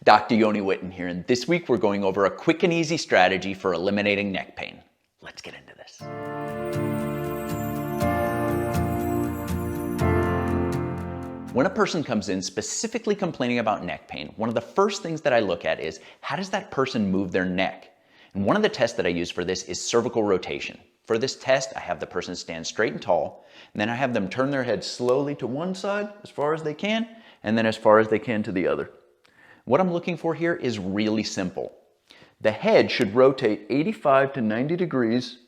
Dr. Yoni Whitten here, and this week we're going over a quick and easy strategy for eliminating neck pain. Let's get into this. When a person comes in specifically complaining about neck pain, one of the first things that I look at is how does that person move their neck? And one of the tests that I use for this is cervical rotation. For this test, I have the person stand straight and tall, and then I have them turn their head slowly to one side as far as they can, and then as far as they can to the other. What I'm looking for here is really simple. The head should rotate 85 to 90 degrees,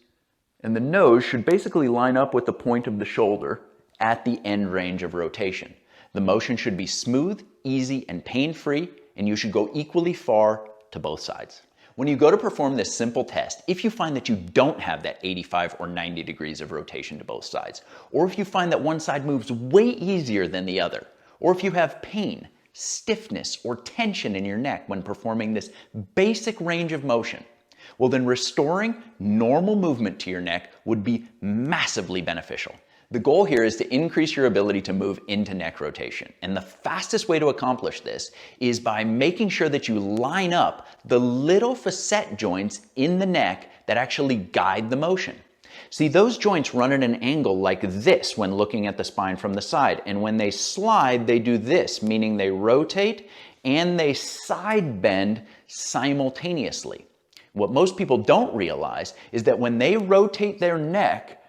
and the nose should basically line up with the point of the shoulder at the end range of rotation. The motion should be smooth, easy, and pain-free, and you should go equally far to both sides. When you go to perform this simple test, if you find that you don't have that 85 or 90 degrees of rotation to both sides, or if you find that one side moves way easier than the other, or if you have pain, stiffness, or tension in your neck when performing this basic range of motion, well then restoring normal movement to your neck would be massively beneficial. The goal here is to increase your ability to move into neck rotation. And the fastest way to accomplish this is by making sure that you line up the little facet joints in the neck that actually guide the motion. See, those joints run at an angle like this when looking at the spine from the side. And when they slide, they do this, meaning they rotate and they side bend simultaneously. What most people don't realize is that when they rotate their neck,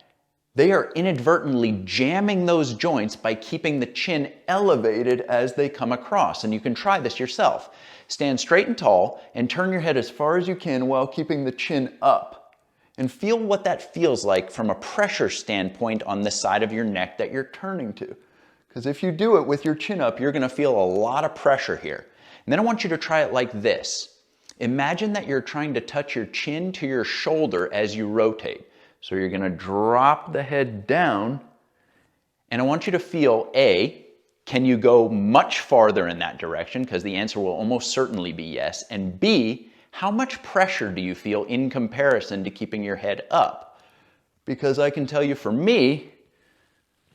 they are inadvertently jamming those joints by keeping the chin elevated as they come across. And you can try this yourself. Stand straight and tall and turn your head as far as you can while keeping the chin up. And feel what that feels like from a pressure standpoint on the side of your neck that you're turning to. Because if you do it with your chin up, you're going to feel a lot of pressure here. And then I want you to try it like this. Imagine that you're trying to touch your chin to your shoulder as you rotate. So you're going to drop the head down, and I want you to feel, A, can you go much farther in that direction? Because the answer will almost certainly be yes. And B, how much pressure do you feel in comparison to keeping your head up? Because I can tell you for me,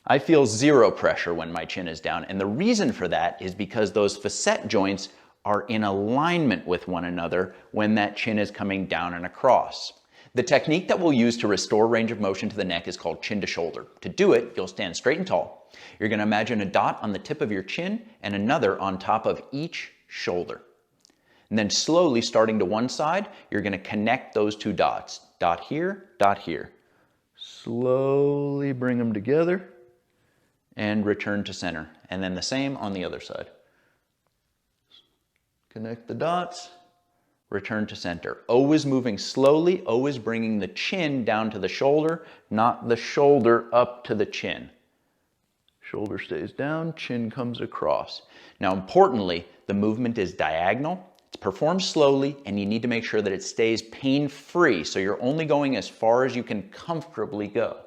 I feel zero pressure when my chin is down. And the reason for that is because those facet joints are in alignment with one another when that chin is coming down and across. The technique that we'll use to restore range of motion to the neck is called chin to shoulder. To do it, you'll stand straight and tall. You're going to imagine a dot on the tip of your chin and another on top of each shoulder. And then slowly, starting to one side, you're going to connect those two dots. Dot here, dot here. Slowly bring them together and return to center. And then the same on the other side. Connect the dots. Return to center. Always moving slowly, always bringing the chin down to the shoulder, not the shoulder up to the chin. Shoulder stays down, chin comes across. Now importantly, the movement is diagonal, it's performed slowly, and you need to make sure that it stays pain-free, so you're only going as far as you can comfortably go.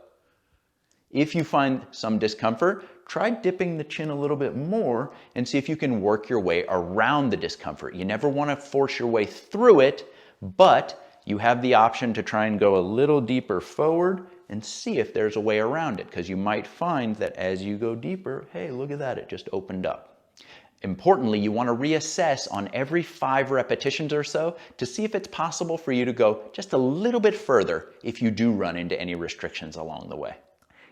If you find some discomfort, try dipping the chin a little bit more and see if you can work your way around the discomfort. You never want to force your way through it, but you have the option to try and go a little deeper forward and see if there's a way around it, because you might find that as you go deeper, hey, look at that, it just opened up. Importantly, you want to reassess on every 5 repetitions or so to see if it's possible for you to go just a little bit further if you do run into any restrictions along the way.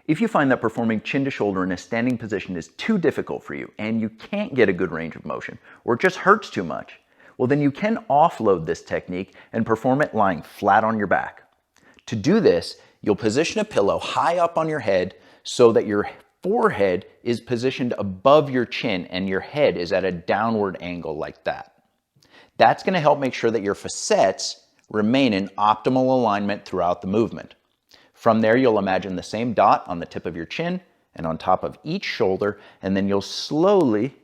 If you find that performing chin to shoulder in a standing position is too difficult for you and you can't get a good range of motion, or it just hurts too much, well then you can offload this technique and perform it lying flat on your back. To do this, you'll position a pillow high up on your head so that your forehead is positioned above your chin and your head is at a downward angle like that. That's going to help make sure that your facets remain in optimal alignment throughout the movement. From there, you'll imagine the same dot on the tip of your chin and on top of each shoulder, and then you'll slowly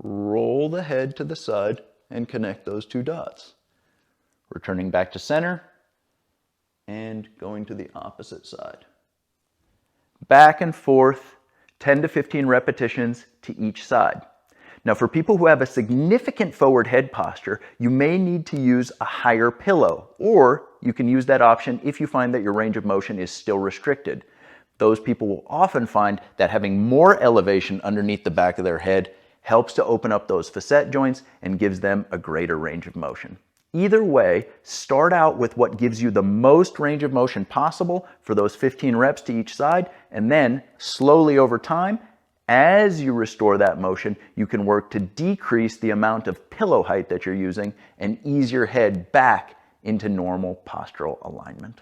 roll the head to the side and connect those two dots. Returning back to center and going to the opposite side. Back and forth, 10 to 15 repetitions to each side. Now for people who have a significant forward head posture, you may need to use a higher pillow, or you can use that option if you find that your range of motion is still restricted. Those people will often find that having more elevation underneath the back of their head helps to open up those facet joints and gives them a greater range of motion. Either way, start out with what gives you the most range of motion possible for those 15 reps to each side, and then slowly over time, as you restore that motion, you can work to decrease the amount of pillow height that you're using and ease your head back into normal postural alignment.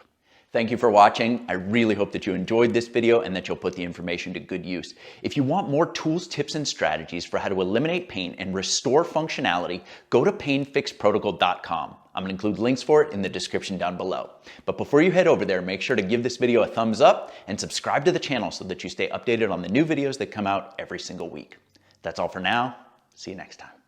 Thank you for watching. I really hope that you enjoyed this video and that you'll put the information to good use. If you want more tools, tips, and strategies for how to eliminate pain and restore functionality, go to painfixprotocol.com. I'm going to include links for it in the description down below. But before you head over there, make sure to give this video a thumbs up and subscribe to the channel so that you stay updated on the new videos that come out every single week. That's all for now. See you next time.